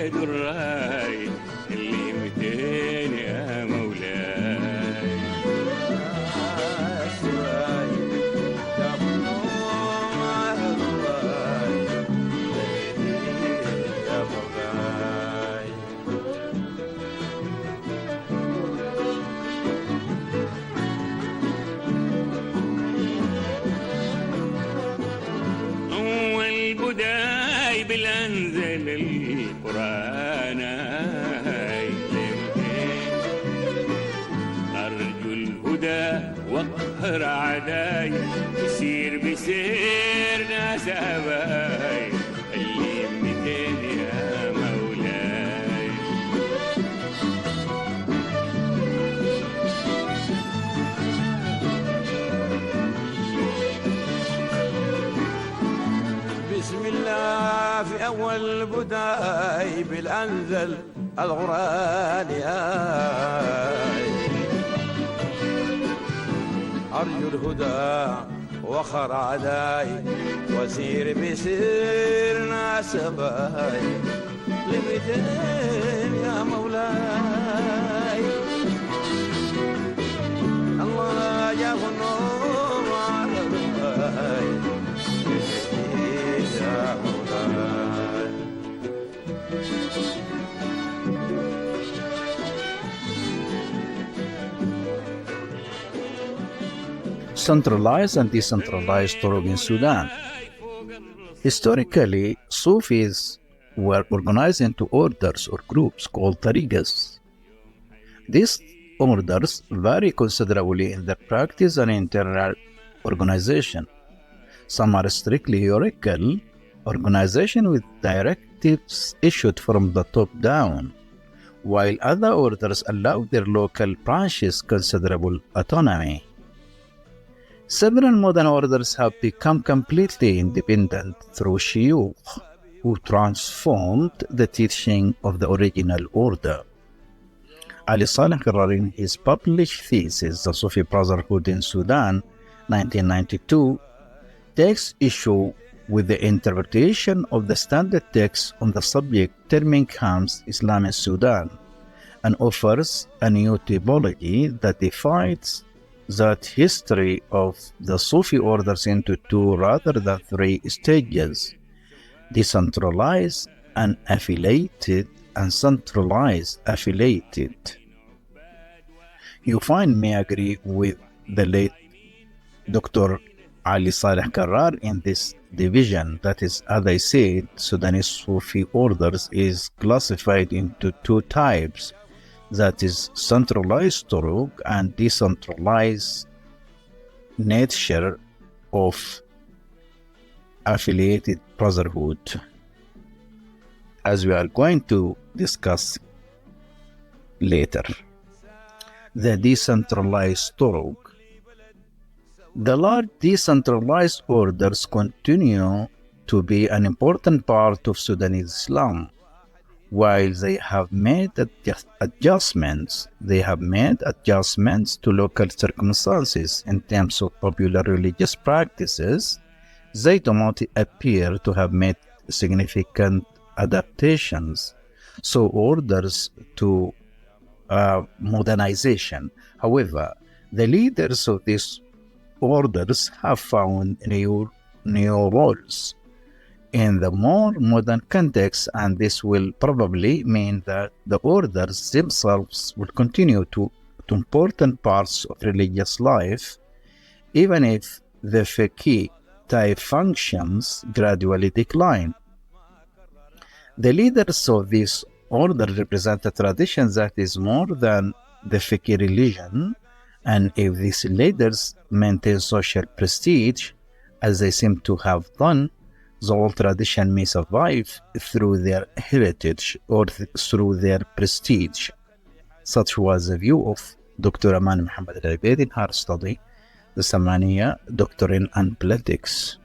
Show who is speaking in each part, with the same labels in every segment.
Speaker 1: دراي اللي متين يا مولاي أول بداي بالأنزل القرآن أرجو الهدى واقهر عداي يسير بسير ناس أباي اللي متين يا مولاي
Speaker 2: بسم الله في أول بداي بالأنزل القرآن أرجو الهدى وخر عداي وسير بسير ناس باي لمتين يا مولاي الله يا غنوم على باي يا مولاي
Speaker 3: Centralized and decentralized Turuq in Sudan. Historically, Sufis were organized into orders or groups called tariqas. These orders vary considerably in their practice and internal organization. Some are strictly hierarchical organization with directives issued from the top down, while other orders allow their local branches considerable autonomy. Several modern orders have become completely independent through shuyukh, who transformed the teaching of the original order. Ali Saleh Karrar, in his published thesis, The Sufi Brotherhood in Sudan, 1992, takes issue with the interpretation of the standard text on the subject terming Ham's Islam in Sudan, and offers a new typology that divides that history of the Sufi orders into two rather than three stages: decentralized and affiliated, and centralized affiliated. You find me agree with the late Dr. Ali Saleh Karrar in this division. That is, as I said, Sudanese Sufi orders is classified into two types, that is centralized Turuq and decentralized nature of affiliated brotherhood, as we are going to discuss later. The decentralized Turuq. The large decentralized orders continue to be an important part of Sudanese Islam. While they have made adjustments to local circumstances in terms of popular religious practices, they do not appear to have made significant adaptations, so orders to modernization. However, the leaders of these orders have found new roles in the more modern context, and this will probably mean that the orders themselves will continue to important parts of religious life, even if the fiqh type functions gradually decline. The leaders of this order represent a tradition that is more than the fiqh religion, and if these leaders maintain social prestige, as they seem to have done, the old tradition may survive through their heritage or through their prestige. Such was the view of Dr. Aman Muhammad al-Abeid in her study, The Samaniya Doctrine and Politics,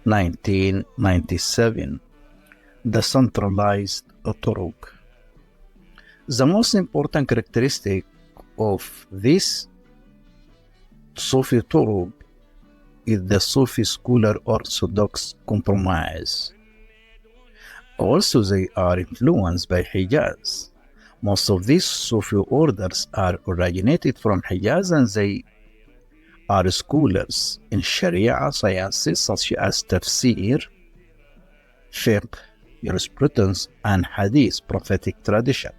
Speaker 3: 1997. The centralized Turuq. The most important characteristic of this Sufi Turuq is the Sufi scholar orthodox compromise. Also, they are influenced by Hijaz. Most of these Sufi orders are originated from Hijaz, and they are scholars in Sharia sciences such as Tafsir, Fiqh, jurisprudence, and Hadith prophetic tradition.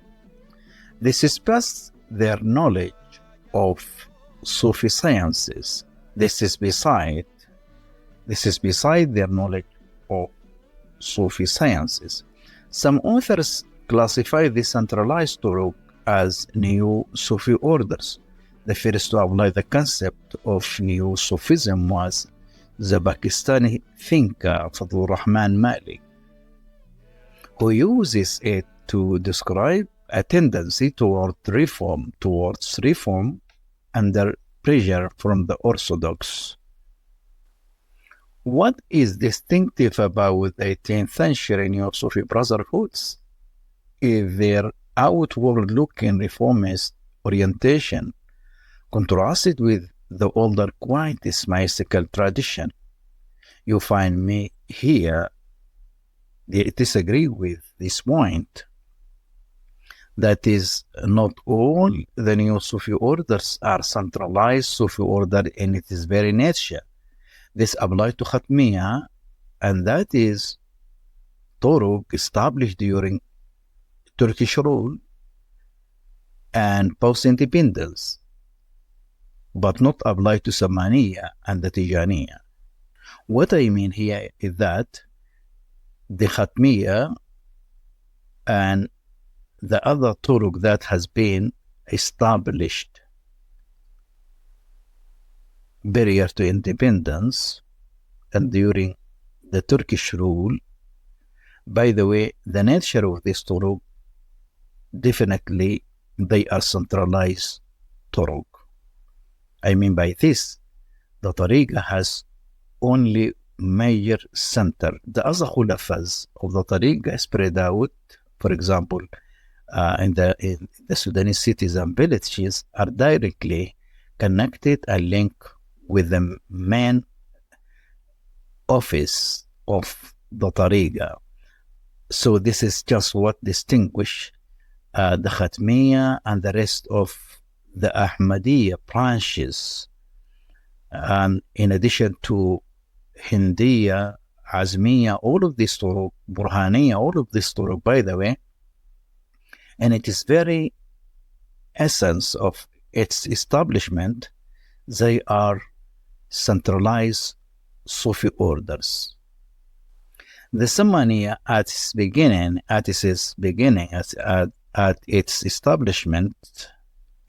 Speaker 3: This is past their knowledge of Sufi sciences. This is beside their knowledge of Sufi sciences. Some authors classify the centralized Turuq as new Sufi orders. The first to apply the concept of new Sufism was the Pakistani thinker Fadlur Rahman Malik, who uses it to describe a tendency towards reform under pressure from the Orthodox. What is distinctive about the 18th century New Sufi brotherhoods is their outward-looking reformist orientation, contrasted with the older, quietist mystical tradition. You find me here disagree with this point. That is, not all the new Sufi orders are centralized Sufi order in its very nature. This applies to Khatmiya, and that is Turuq established during Turkish rule and post-independence, but not applied to Samaniya and the Tijaniya. What I mean here is that the Khatmiya and the other Turuq that has been established prior to independence and during the Turkish rule, by the way, the nature of this Turuq, definitely they are centralized Turuq. I mean by this, the Tariqa has only major center. The other khulafas of the Tariqa spread out, for example, in the Sudanese cities and villages are directly connected and linked with the main office of the Tariqa. So this is just what distinguishes the Khatmiya and the rest of the Ahmadiyya branches. And in addition to Hindiya, Azmiya, all of these Turuq, Burhaniya, all of these Turuq, by the way, and it is very essence of its establishment, they are centralized Sufi orders. The Samaniya at its beginning, at its establishment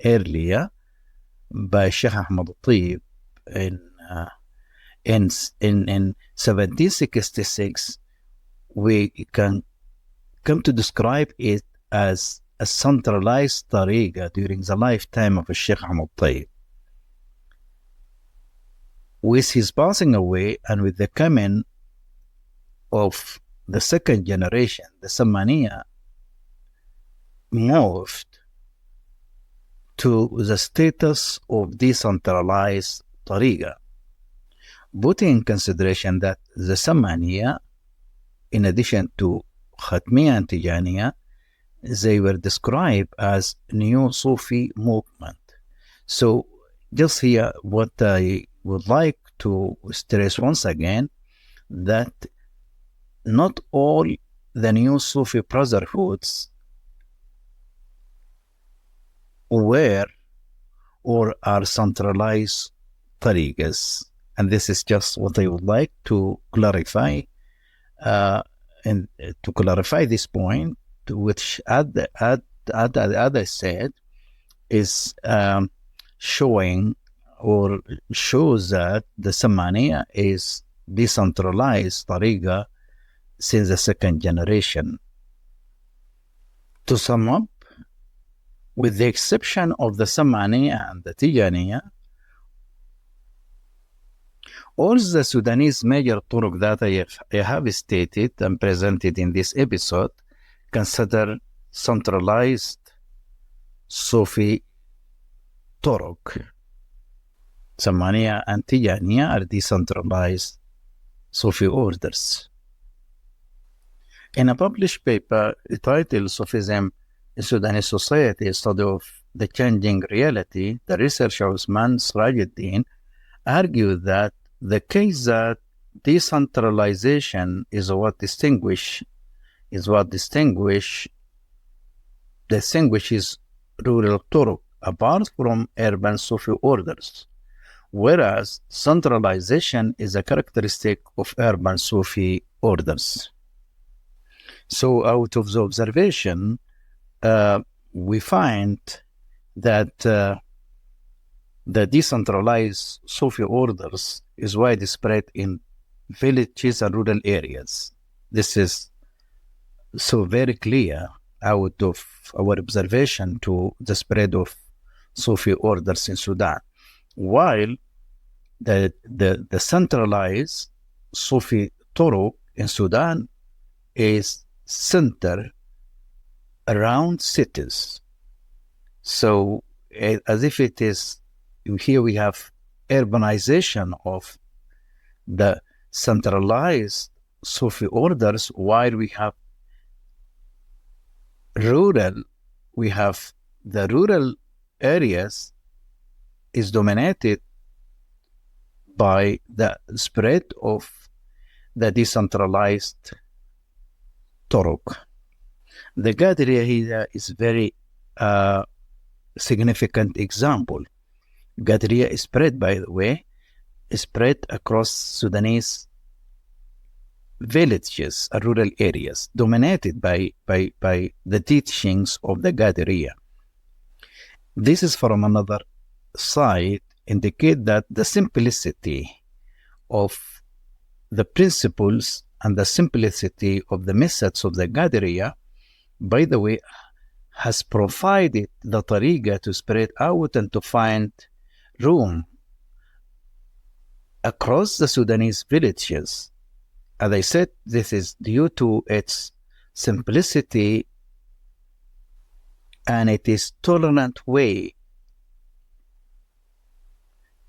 Speaker 3: earlier by Sheikh Ahmad al-Tayyib in 1766, we can come to describe it as a centralized tariqa during the lifetime of Sheikh Ahmad al-Tayyib. With his passing away and with the coming of the second generation, the Samaniya moved to the status of decentralized tariqa, putting in consideration that the Samaniya, in addition to Khatmiya and Tijaniya, they were described as new Sufi movement. So just here, what I would like to stress once again, that not all the new Sufi brotherhoods were or are centralized tariqas. And this is just what I would like to clarify, and to clarify this point, which as I said, is showing or shows that the Samaniya is decentralized tariqa since the second generation. To sum up, with the exception of the Samaniya and the Tijaniya, all the Sudanese major Turuq that I have stated and presented in this episode consider centralized Sufi Turuq. Samaniya and Tijaniya are decentralized Sufi orders. In a published paper titled Sufism in Sudanese Society, a study of the changing reality, the researcher Osman Sirajuddin argued that the case that decentralization is what distinguishes rural Turuq apart from urban Sufi orders, whereas centralization is a characteristic of urban Sufi orders. So out of the observation, we find that the decentralized Sufi orders is widespread in villages and rural areas. This is so very clear out of our observation to the spread of Sufi orders in Sudan, while the centralized Sufi Turuq in Sudan is centered around cities. So as if it is, here we have urbanization of the centralized Sufi orders, while we have the rural areas is dominated by the spread of the decentralized Turuq. The Qadiriya here is very significant example. Qadiriya is spread, by the way, spread across Sudanese villages and rural areas, dominated by the teachings of the Qadiriya. This is from another side indicate that the simplicity of the principles and the simplicity of the methods of the Qadiriya, by the way, has provided the tariqa to spread out and to find room across the Sudanese villages. As I said, this is due to its simplicity and it is tolerant way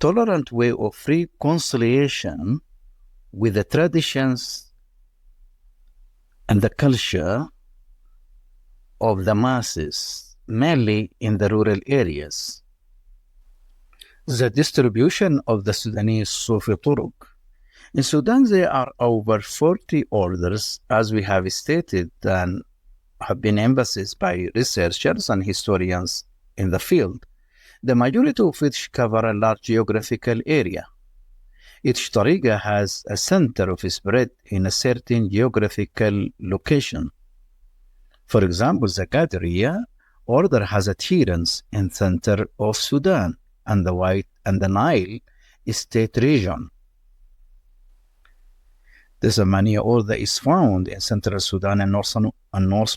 Speaker 3: of reconciliation with the traditions and the culture of the masses, mainly in the rural areas. The distribution of the Sudanese Sufi Turuq. In Sudan, there are over 40 orders, as we have stated, and have been emphasized by researchers and historians in the field, the majority of which cover a large geographical area. Each tariqa has a center of spread in a certain geographical location. For example, the Qadiriya order has adherents in center of Sudan and the Nile state region. The Zamaniya order is found in central Sudan and north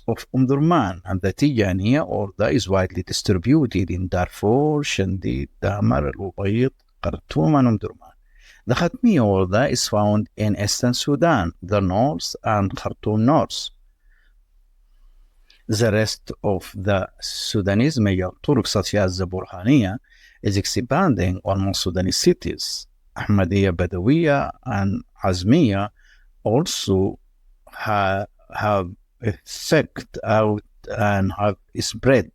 Speaker 3: of Durman, and the Tijaniya order is widely distributed in Darfur, Shandid, Damar, Al-Ubayd, Khartoum, and Durman. The Khatmiya order is found in eastern Sudan, the north, and Khartoum north. The rest of the Sudanese major Turuq, such as the Burhaniya, is expanding on most Sudanese cities. Ahmadiyya, Badawiyya, and Azmiya also have effect out and have spread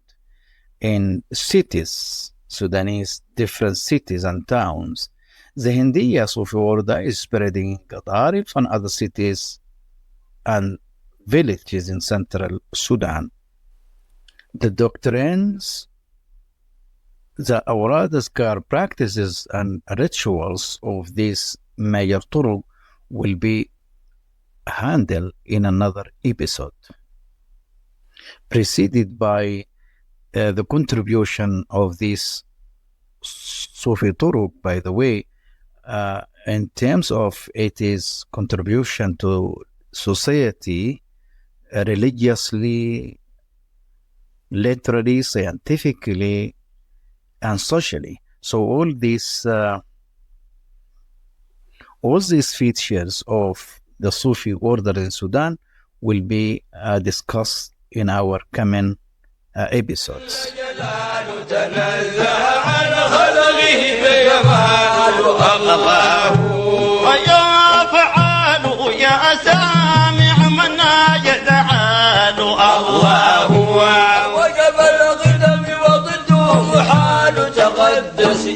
Speaker 3: in cities, Sudanese different cities and towns. The Hindiya Sufi order is spreading in Qadarif and other cities and villages in central Sudan. The doctrines, the awrad, azkar practices and rituals of these major Turuq will be handled in another episode, preceded by the contribution of these Sufi Turuq, by the way, in terms of its contribution to society, religiously, literally, scientifically, and socially. So all these features of the Sufi order in Sudan will be discussed in our coming episodes.
Speaker 2: يا فعال يا سامع من ناجد
Speaker 1: الله هو
Speaker 4: وجب الغنم وضده حال تقدس